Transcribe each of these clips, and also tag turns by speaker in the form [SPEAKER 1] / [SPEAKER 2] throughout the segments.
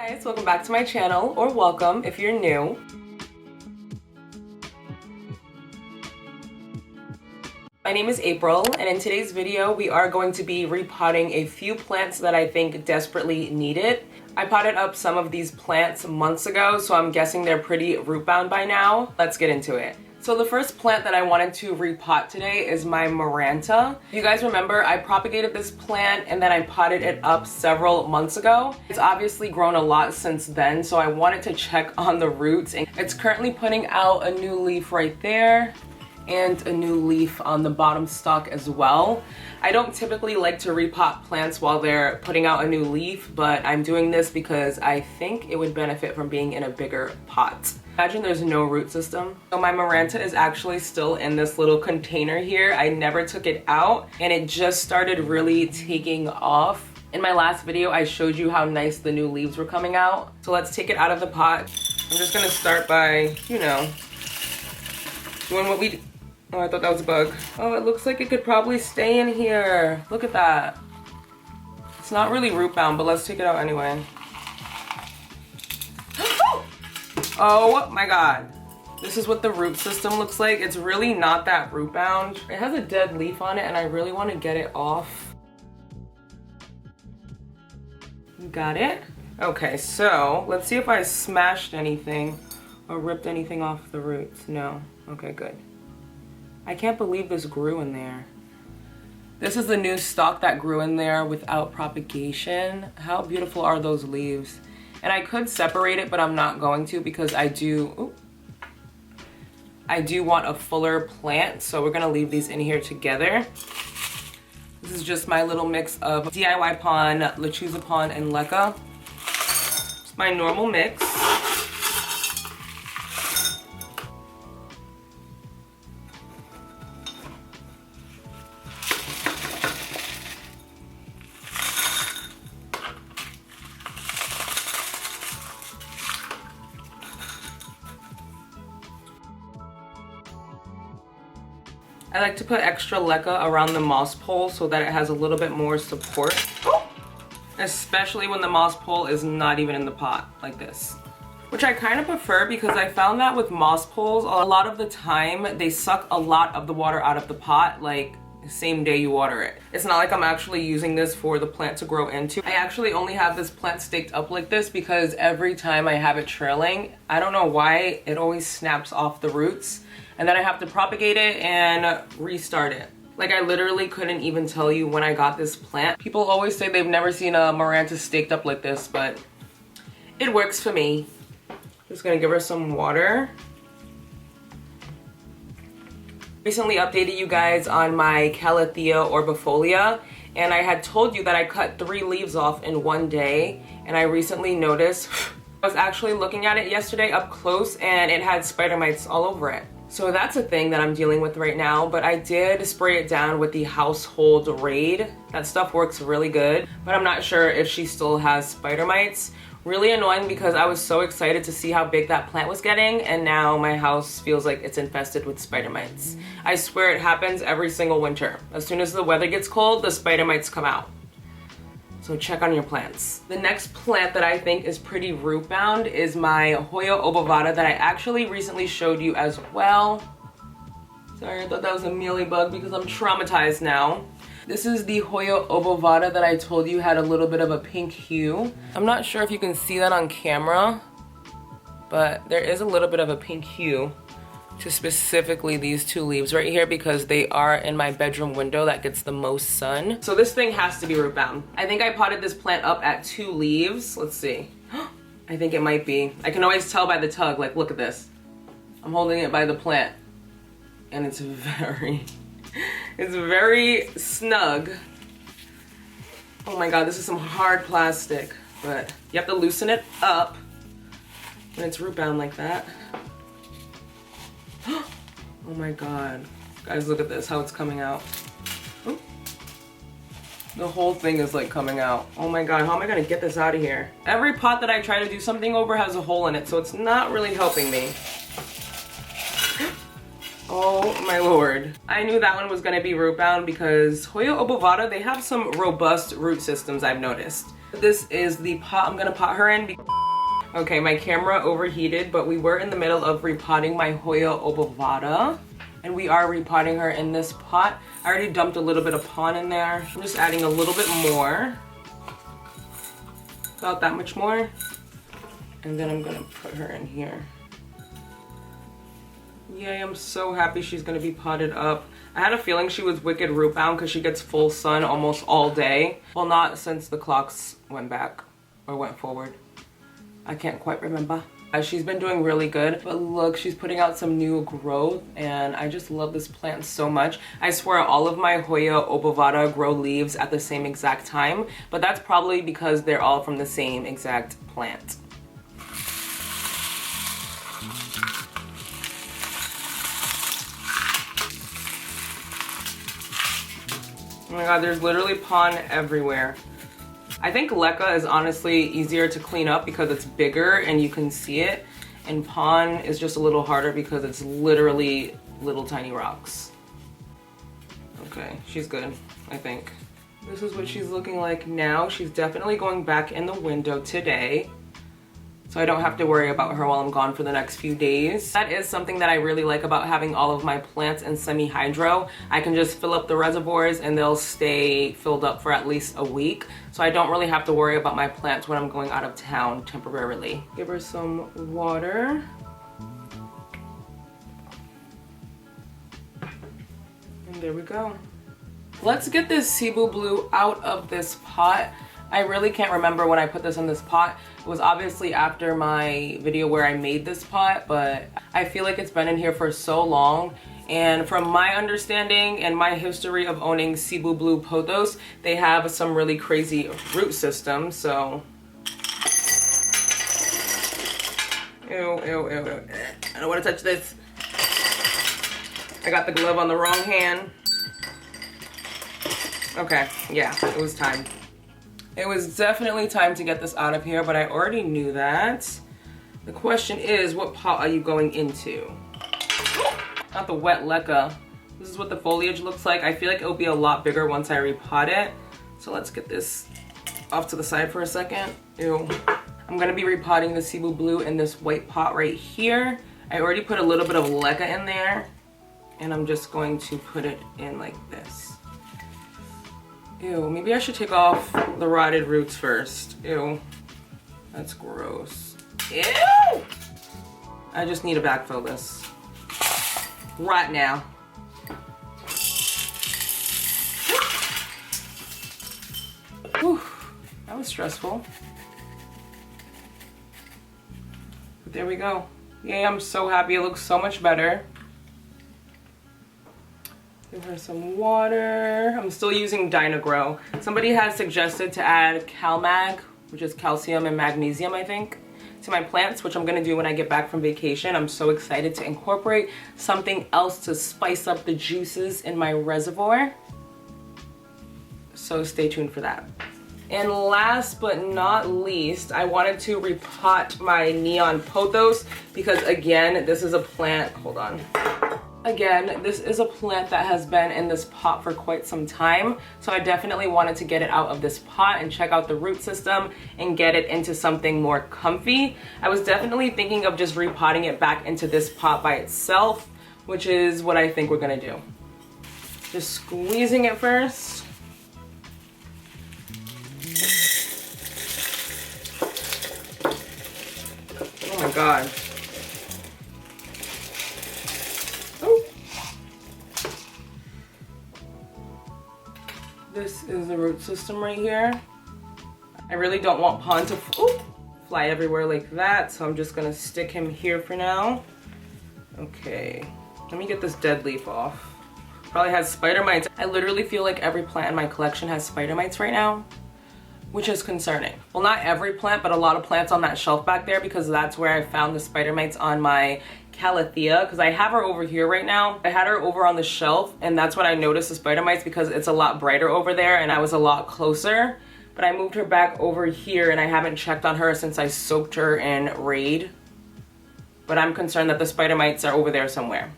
[SPEAKER 1] Guys, welcome back to my channel, or welcome if you're new. My name is April, and in today's video we are going to be repotting a few plants that I think desperately need it. I potted up some of these plants months ago, so I'm guessing they're pretty root bound by now. Let's get into it. So the first plant that I wanted to repot today is my Maranta. If you guys remember, I propagated this plant and then I potted it up several months ago. It's obviously grown a lot since then, so I wanted to check on the roots. And it's currently putting out a new leaf right there and a new leaf on the bottom stalk as well. I don't typically like to repot plants while they're putting out a new leaf, but I'm doing this because I think it would benefit from being in a bigger pot. Imagine there's no root system. So my Maranta is actually still in this little container here. I never took it out and it just started really taking off. In my last video, I showed you how nice the new leaves were coming out. So let's take it out of the pot. I'm just gonna start by, you know, doing what we do. Oh, I thought that was a bug. Oh, it looks like it could probably stay in here. Look at that. It's not really root bound, but let's take it out anyway. Oh my God. This is what the root system looks like. It's really not that root bound. It has a dead leaf on it and I really want to get it off. Got it? Okay, so let's see if I smashed anything or ripped anything off the roots. No. Okay, good. I can't believe this grew in there. This is the new stalk that grew in there without propagation. How beautiful are those leaves? And I could separate it, but I'm not going to because I do want a fuller plant. So we're gonna leave these in here together. This is just my little mix of DIY Pon, Lechuza Pon, and Leca. It's my normal mix. I like to put extra leca around the moss pole so that it has a little bit more support. Especially when the moss pole is not even in the pot, like this. Which I kind of prefer because I found that with moss poles, a lot of the time, they suck a lot of the water out of the pot, like the same day you water it. It's not like I'm actually using this for the plant to grow into. I actually only have this plant staked up like this because every time I have it trailing, I don't know why, it always snaps off the roots. And then I have to propagate it and restart it. Like I literally couldn't even tell you when I got this plant. People always say they've never seen a Maranta staked up like this, but it works for me. Just gonna give her some water. Recently updated you guys on my Calathea orbifolia, and I had told you that I cut 3 leaves off in one day, and I recently noticed, I was actually looking at it yesterday up close and it had spider mites all over it. So that's a thing that I'm dealing with right now, but I did spray it down with the Household Raid. That stuff works really good, but I'm not sure if she still has spider mites. Really annoying because I was so excited to see how big that plant was getting, and now my house feels like it's infested with spider mites. I swear it happens every single winter. As soon as the weather gets cold, the spider mites come out. So check on your plants. The next plant that I think is pretty root bound is my Hoya obovada that I actually recently showed you as well. Sorry, I thought that was a mealybug because I'm traumatized now. This is the Hoya obovada that I told you had a little bit of a pink hue. I'm not sure if you can see that on camera, but there is a little bit of a pink hue to specifically these 2 leaves right here because they are in my bedroom window that gets the most sun. So this thing has to be root bound. I think I potted this plant up at 2 leaves. Let's see. I think it might be. I can always tell by the tug, like look at this. I'm holding it by the plant and it's very snug. Oh my God, this is some hard plastic, but you have to loosen it up when it's root bound like that. Oh my God. Guys, look at this, how it's coming out. Ooh. The whole thing is like coming out. Oh my God, how am I gonna get this out of here? Every pot that I try to do something over has a hole in it, so it's not really helping me. Oh my Lord. I knew that one was gonna be root bound because Hoya obovata, they have some robust root systems I've noticed. This is the pot I'm gonna pot her in. Okay, my camera overheated, but we were in the middle of repotting my Hoya obovada, and we are repotting her in this pot. I already dumped a little bit of pon in there. I'm just adding a little bit more, about that much more, and then I'm gonna put her in here. Yay, I'm so happy she's gonna be potted up. I had a feeling she was wicked root bound because she gets full sun almost all day. Well, not since the clocks went back or went forward. I can't quite remember. She's been doing really good, but look, she's putting out some new growth, and I just love this plant so much. I swear all of my Hoya obovada grow leaves at the same exact time, but that's probably because they're all from the same exact plant. Oh my god, there's literally pon everywhere. I think leca is honestly easier to clean up because it's bigger and you can see it. And pon is just a little harder because it's literally little tiny rocks. Okay, she's good, I think. This is what she's looking like now. She's definitely going back in the window today, so I don't have to worry about her while I'm gone for the next few days. That is something that I really like about having all of my plants in Semihydro. I can just fill up the reservoirs and they'll stay filled up for at least a week. So I don't really have to worry about my plants when I'm going out of town temporarily. Give her some water. And there we go. Let's get this Cebu blue out of this pot. I really can't remember when I put this in this pot. It was obviously after my video where I made this pot, but I feel like it's been in here for so long. And from my understanding and my history of owning Cebu blue pothos, they have some really crazy root systems, so. Ew, ew, ew, ew. I don't want to touch this. I got the glove on the wrong hand. Okay, yeah, it was time. It was definitely time to get this out of here, but I already knew that. The question is, what pot are you going into? Not the wet leca. This is what the foliage looks like. I feel like it'll be a lot bigger once I repot it. So let's get this off to the side for a second. Ew. I'm gonna be repotting the Cebu blue in this white pot right here. I already put a little bit of leca in there, and I'm just going to put it in like this. Ew, maybe I should take off the rotted roots first. Ew, that's gross. Ew! I just need to backfill this right now. Whew, that was stressful. But there we go. Yay, I'm so happy. It looks so much better. Give her some water. I'm still using Dynagrow. Somebody has suggested to add CalMag, which is calcium and magnesium, I think, to my plants, which I'm gonna do when I get back from vacation. I'm so excited to incorporate something else to spice up the juices in my reservoir. So stay tuned for that. And last but not least, I wanted to repot my neon pothos because again, this is a plant, hold on. Again, this is a plant that has been in this pot for quite some time, so I definitely wanted to get it out of this pot and check out the root system and get it into something more comfy. I was definitely thinking of just repotting it back into this pot by itself, which is what I think we're gonna do. Just squeezing it first. Oh my god. This is the root system right here. I really don't want pon to fly everywhere like that, so I'm just gonna stick him here for now. Okay, let me get this dead leaf off. Probably has spider mites. I literally feel like every plant in my collection has spider mites right now, which is concerning. Well, not every plant, but a lot of plants on that shelf back there, because that's where I found the spider mites on my Calathea, because I have her over here right now. I had her over on the shelf, and that's when I noticed the spider mites because it's a lot brighter over there and I was a lot closer. But I moved her back over here and I haven't checked on her since I soaked her in Raid. But I'm concerned that the spider mites are over there somewhere.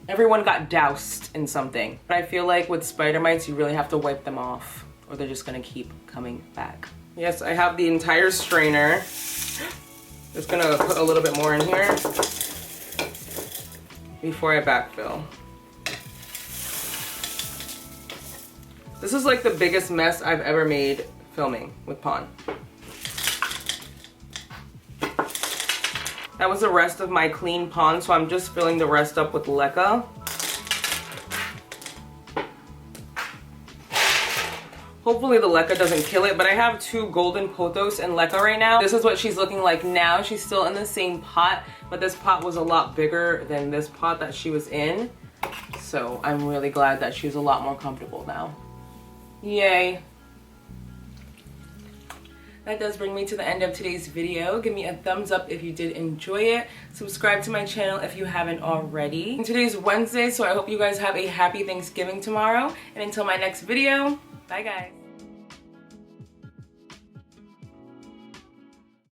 [SPEAKER 1] Everyone got doused in something. But I feel like with spider mites, you really have to wipe them off or they're just gonna keep coming back. Yes, I have the entire strainer. Just gonna put a little bit more in here before I backfill. This is like the biggest mess I've ever made filming with pond. That was the rest of my clean pond, so I'm just filling the rest up with leca. Hopefully the leca doesn't kill it, but I have 2 golden pothos and leca right now. This is what she's looking like now. She's still in the same pot, but this pot was a lot bigger than this pot that she was in. So I'm really glad that she's a lot more comfortable now. Yay. That does bring me to the end of today's video. Give me a thumbs up if you did enjoy it. Subscribe to my channel if you haven't already. And today's Wednesday, so I hope you guys have a happy Thanksgiving tomorrow. And until my next video, bye guys.